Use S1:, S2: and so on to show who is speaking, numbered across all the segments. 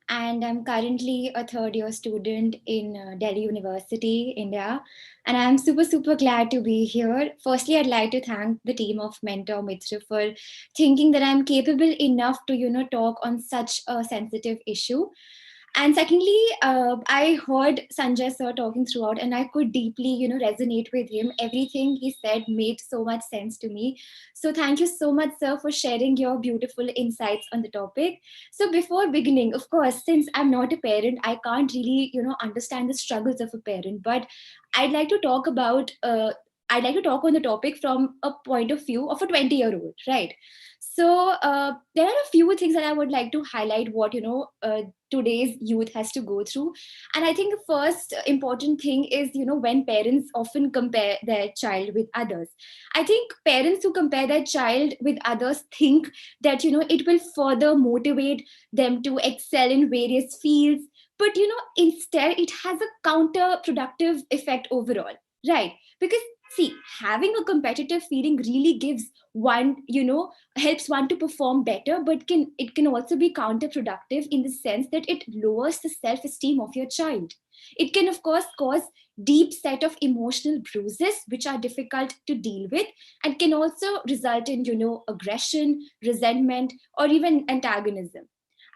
S1: and I'm currently a third year student in Delhi University, India. And I'm super glad to be here. Firstly, I'd like to thank the team of Mentor Mitr for thinking that I'm capable enough to, talk on such a sensitive issue. And secondly, I heard Sanjay sir talking throughout, and I could deeply, resonate with him. Everything he said made so much sense to me. So thank you so much, sir, for sharing your beautiful insights on the topic. So before beginning, of course, since I'm not a parent, I can't really, understand the struggles of a parent. But I'd like to talk about. I'd like to talk on the topic from a point of view of a 20-year-old, right? So there are a few things that I would like to highlight. What today's youth has to go through, and I think the first important thing is when parents often compare their child with others. I think parents who compare their child with others think that it will further motivate them to excel in various fields, but instead it has a counterproductive effect overall, right? Because see, having a competitive feeling really gives one, helps one to perform better, but can also be counterproductive in the sense that it lowers the self-esteem of your child. It can of course cause deep set of emotional bruises which are difficult to deal with, and can also result in aggression, resentment, or even antagonism.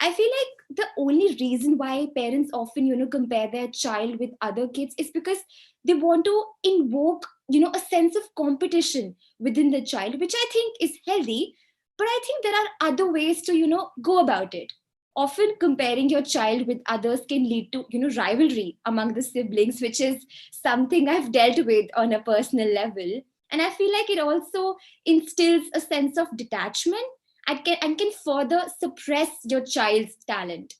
S1: I feel like the only reason why parents often compare their child with other kids is because they want to invoke a sense of competition within the child, which I think is healthy. But I think there are other ways to go about it. Often comparing your child with others can lead to rivalry among the siblings, which is something I've dealt with on a personal level. And I feel like it also instills a sense of detachment and can further suppress your child's talent.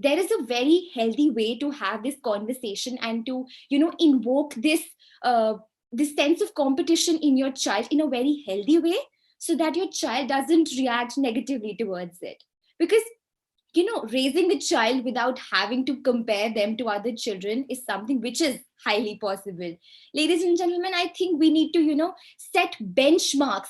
S1: There is a very healthy way to have this conversation and to invoke uh, this sense of competition in your child in a very healthy way, so that your child doesn't react negatively towards it. Because raising a child without having to compare them to other children is something which is highly possible. Ladies and gentlemen, I think we need to set benchmarks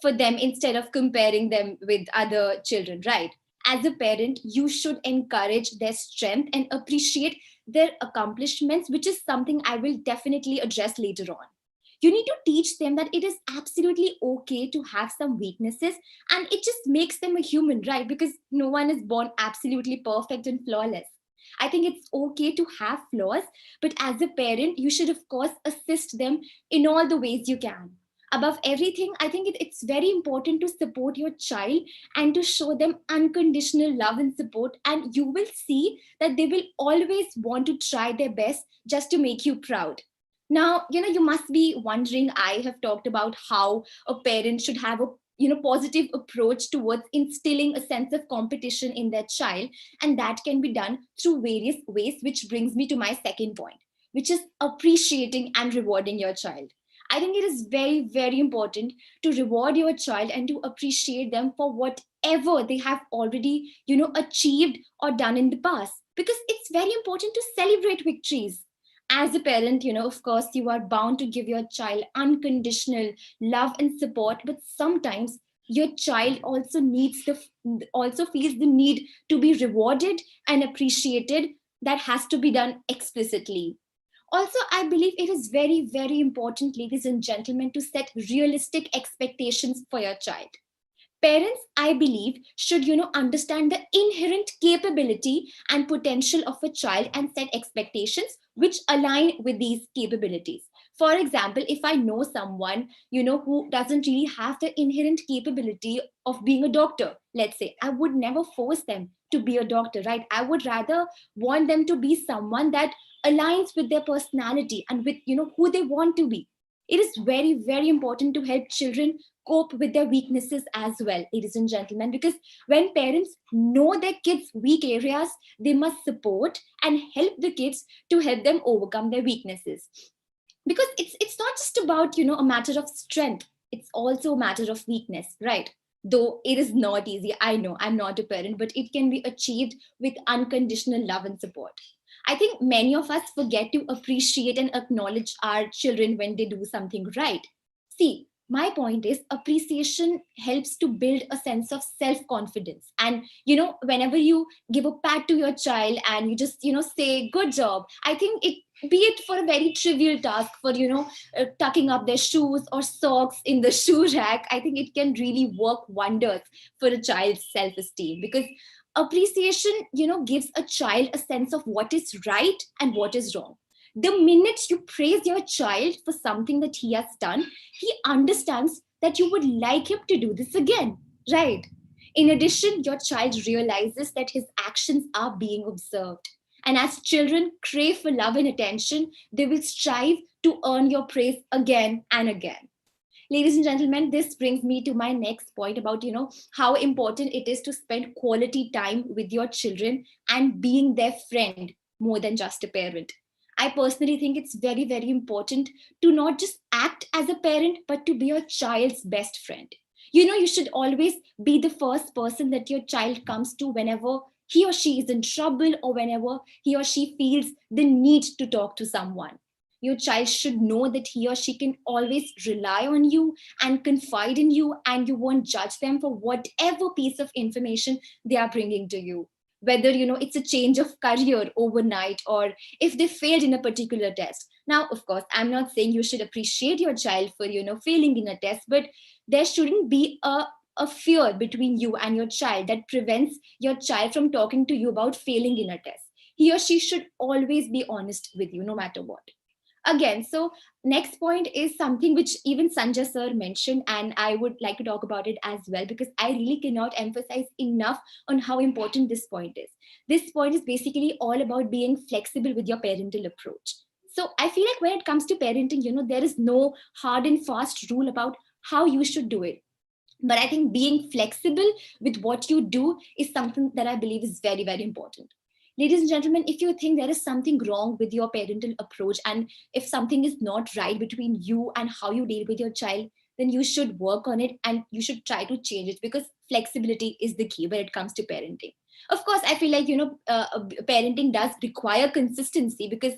S1: for them instead of comparing them with other children, right? As a parent, you should encourage their strength and appreciate their accomplishments, which is something I will definitely address later on. You need to teach them that it is absolutely okay to have some weaknesses, and it just makes them a human, right? Because no one is born absolutely perfect and flawless. I think it's okay to have flaws, but as a parent, you should, of course, assist them in all the ways you can. Above everything, I think it's very important to support your child and to show them unconditional love and support. And you will see that they will always want to try their best just to make you proud. Now, you must be wondering, I have talked about how a parent should have a positive approach towards instilling a sense of competition in their child, and that can be done through various ways, which brings me to my second point, which is appreciating and rewarding your child. I think it is very important to reward your child and to appreciate them for whatever they have already achieved or done in the past, because it's very important to celebrate victories. As a parent, of course, you are bound to give your child unconditional love and support, but sometimes your child also feels the need to be rewarded and appreciated. That has to be done explicitly. Also, I believe it is very important, ladies and gentlemen, to set realistic expectations for your child. Parents, I believe, should understand the inherent capability and potential of a child and set expectations which align with these capabilities. For example, if I know someone who doesn't really have the inherent capability of being a doctor, let's say, I would never force them to be a doctor, right? I would rather want them to be someone that aligns with their personality and with who they want to be. It is very important to help children cope with their weaknesses as well, ladies and gentlemen, because when parents know their kids' weak areas, they must support and help the kids to help them overcome their weaknesses. Because it's not just about a matter of strength, it's also a matter of weakness, right? Though it is not easy, I know, I'm not a parent, but it can be achieved with unconditional love and support. I think many of us forget to appreciate and acknowledge our children when they do something right. See, My point is, appreciation helps to build a sense of self confidence. And whenever you give a pat to your child and you just say good job, I think it, be it for a very trivial task, for tucking up their shoes or socks in the shoe rack, I think it can really work wonders for a child's self esteem, because appreciation gives a child a sense of what is right and what is wrong. The minute you praise your child for something that he has done, he understands that you would like him to do this again, right? In addition, your child realizes that his actions are being observed. And as children crave for love and attention, they will strive to earn your praise again and again. Ladies and gentlemen, this brings me to my next point about how important it is to spend quality time with your children and being their friend more than just a parent. I personally think it's very, very important to not just act as a parent, but to be your child's best friend. You should always be the first person that your child comes to whenever he or she is in trouble, or whenever he or she feels the need to talk to someone. Your child should know that he or she can always rely on you and confide in you, and you won't judge them for whatever piece of information they are bringing to you. Whether it's a change of career overnight, or if they failed in a particular test. Now, of course, I'm not saying you should appreciate your child for failing in a test, but there shouldn't be a fear between you and your child that prevents your child from talking to you about failing in a test. He or she should always be honest with you, no matter what. Again, so next point is something which even Sanjay sir mentioned, and I would like to talk about it as well, because I really cannot emphasize enough on how important this point is. This point is basically all about being flexible with your parental approach. So I feel like when it comes to parenting, there is no hard and fast rule about how you should do it, but I think being flexible with what you do is something that I believe is very, very important. Ladies and gentlemen, if you think there is something wrong with your parental approach, and if something is not right between you and how you deal with your child, then you should work on it and you should try to change it, because flexibility is the key when it comes to parenting. Of course, I feel like parenting does require consistency, because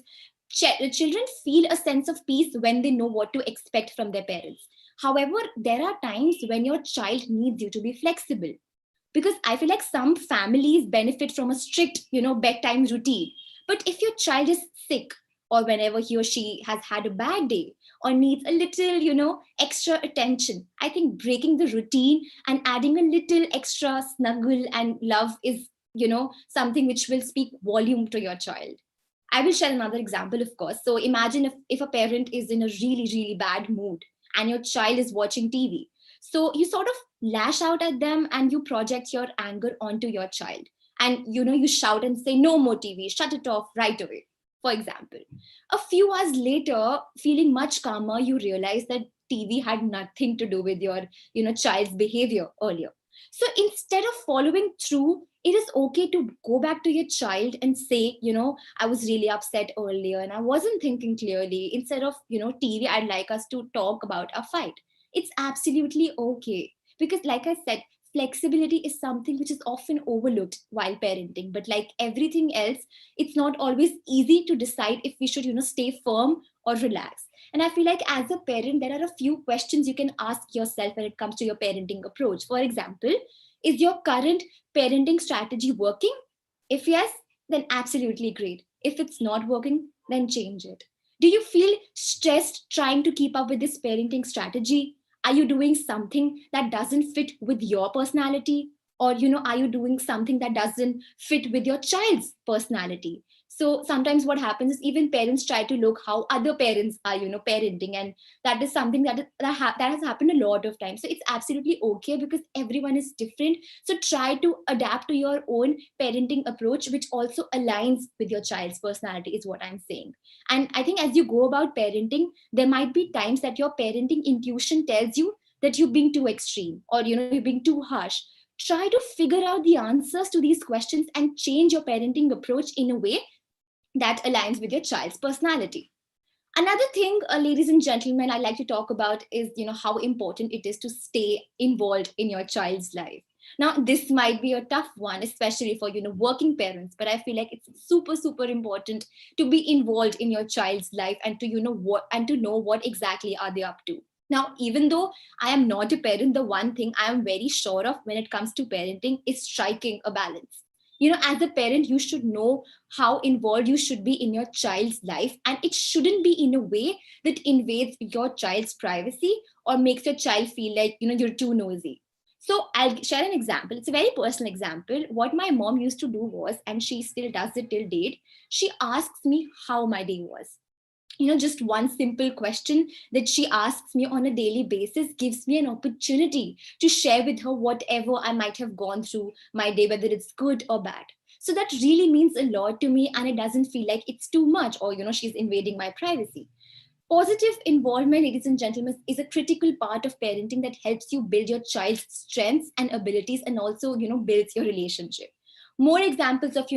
S1: children feel a sense of peace when they know what to expect from their parents. However, there are times when your child needs you to be flexible, because I feel like some families benefit from a strict bedtime routine. But if your child is sick, or whenever he or she has had a bad day, or needs a little extra attention, I think breaking the routine and adding a little extra snuggle and love is something which will speak volume to your child. I will share another example, of course. So imagine if a parent is in a really, really bad mood and your child is watching TV. So you sort of lash out at them and you project your anger onto your child. And you shout and say, no more TV, shut it off right away, for example. A few hours later, feeling much calmer, you realize that TV had nothing to do with your child's behavior earlier. So instead of following through, it is okay to go back to your child and say, I was really upset earlier and I wasn't thinking clearly. Instead of, TV, I'd like us to talk about our fight. It's absolutely okay. Because, like I said, flexibility is something which is often overlooked while parenting. But like everything else, it's not always easy to decide if we should, stay firm or relax. And I feel like as a parent, there are a few questions you can ask yourself when it comes to your parenting approach. For example, is your current parenting strategy working? If yes, then absolutely great. If it's not working, then change it. Do you feel stressed trying to keep up with this parenting strategy? Are you doing something that doesn't fit with your personality? Or, are you doing something that doesn't fit with your child's personality? So sometimes what happens is even parents try to look how other parents are, parenting. And that is something that has happened a lot of times. So it's absolutely okay, because everyone is different. So try to adapt to your own parenting approach, which also aligns with your child's personality, is what I'm saying. And I think as you go about parenting, there might be times that your parenting intuition tells you that you're being too extreme, or you're being too harsh. Try to figure out the answers to these questions and change your parenting approach in a way that aligns with your child's personality. Another thing, ladies and gentlemen, I'd like to talk about is, how important it is to stay involved in your child's life. Now, this might be a tough one, especially for, working parents, but I feel like it's super, super important to be involved in your child's life and to, know what exactly are they up to. Now, even though I am not a parent, the one thing I am very sure of when it comes to parenting is striking a balance. As a parent, you should know how involved you should be in your child's life, and it shouldn't be in a way that invades your child's privacy or makes your child feel like, you're too nosy. So I'll share an example. It's a very personal example. What my mom used to do was, and she still does it till date, she asks me how my day was. Just one simple question that she asks me on a daily basis gives me an opportunity to share with her whatever I might have gone through my day, whether it's good or bad. So that really means a lot to me, and it doesn't feel like it's too much or, she's invading my privacy. Positive involvement, ladies and gentlemen, is a critical part of parenting that helps you build your child's strengths and abilities, and also, builds your relationship. More examples of,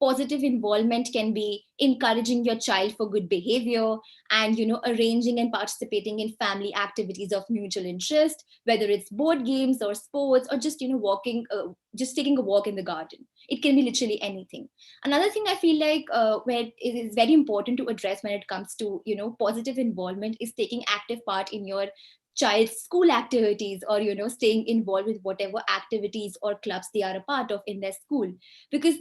S1: positive involvement can be encouraging your child for good behavior, and, arranging and participating in family activities of mutual interest, whether it's board games or sports, or just, just taking a walk in the garden. It can be literally anything. Another thing I feel like, where it is very important to address when it comes to, positive involvement, is taking active part in your child's school activities, or, staying involved with whatever activities or clubs they are a part of in their school. Because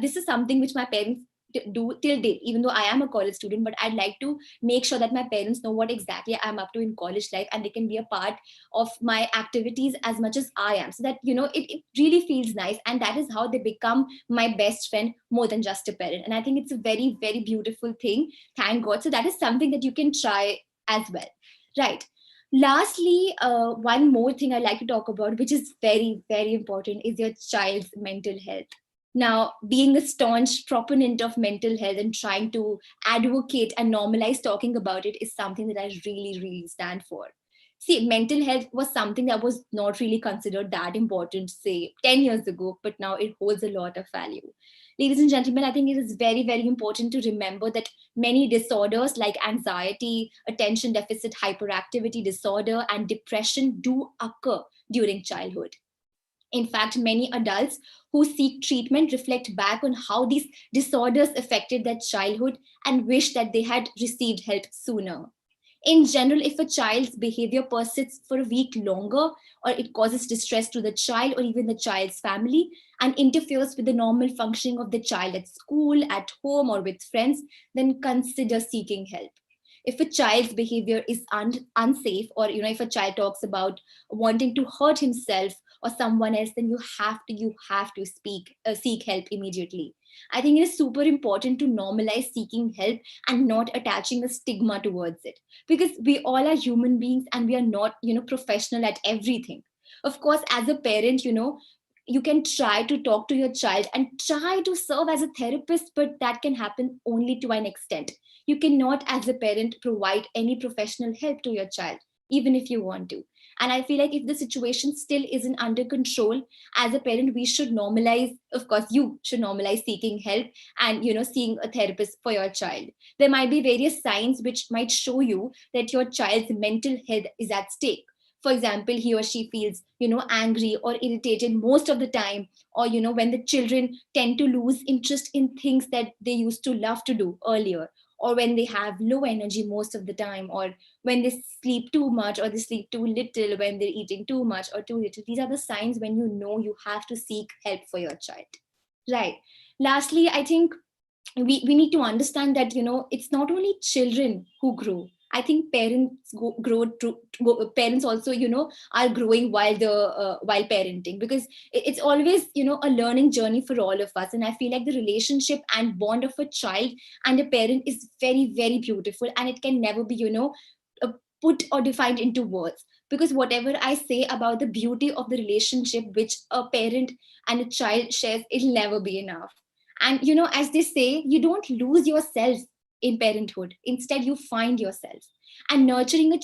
S1: this is something which my parents do till date, even though I am a college student, but I'd like to make sure that my parents know what exactly I'm up to in college life, and they can be a part of my activities as much as I am, so that, it really feels nice, and that is how they become my best friend more than just a parent. And I think it's a very, very beautiful thing, thank God. So that is something that you can try as well, right? Lastly, one more thing I like to talk about, which is very, very important, is your child's mental health. Now, being a staunch proponent of mental health and trying to advocate and normalize talking about it is something that I really, really stand for. See, mental health was something that was not really considered that important, say, 10 years ago, but now it holds a lot of value. Ladies and gentlemen, I think it is very, very important to remember that many disorders like anxiety, attention deficit hyperactivity disorder, and depression do occur during childhood. In fact, many adults who seek treatment reflect back on how these disorders affected their childhood and wish that they had received help sooner. In general, if a child's behavior persists for a week longer, or it causes distress to the child or even the child's family, and interferes with the normal functioning of the child at school, at home, or with friends, then consider seeking help. If a child's behavior is unsafe, or, if a child talks about wanting to hurt himself or someone else, then you have to seek help immediately. I think it is super important to normalize seeking help and not attaching a stigma towards it, because we all are human beings and we are not, professional at everything. Of course, as a parent, you can try to talk to your child and try to serve as a therapist, but that can happen only to an extent. You cannot, as a parent, provide any professional help to your child, even if you want to. And I feel like if the situation still isn't under control, as a parent, we should normalize, of course, you should normalize seeking help and, seeing a therapist for your child. There might be various signs which might show you that your child's mental health is at stake. For example, he or she feels, angry or irritated most of the time, or, when the children tend to lose interest in things that they used to love to do earlier, or when they have low energy most of the time, or when they sleep too much or they sleep too little, when they're eating too much or too little. These are the signs when you know you have to seek help for your child, right? Lastly, I think we need to understand that, it's not only children who grow. I think parents parents also, are growing while parenting, because it's always, a learning journey for all of us. And I feel like the relationship and bond of a child and a parent is very, very beautiful, and it can never be, uh, put or defined into words, because whatever I say about the beauty of the relationship which a parent and a child shares, it'll never be enough. And, as they say, you don't lose yourself in parenthood. Instead, you find yourself. And nurturing a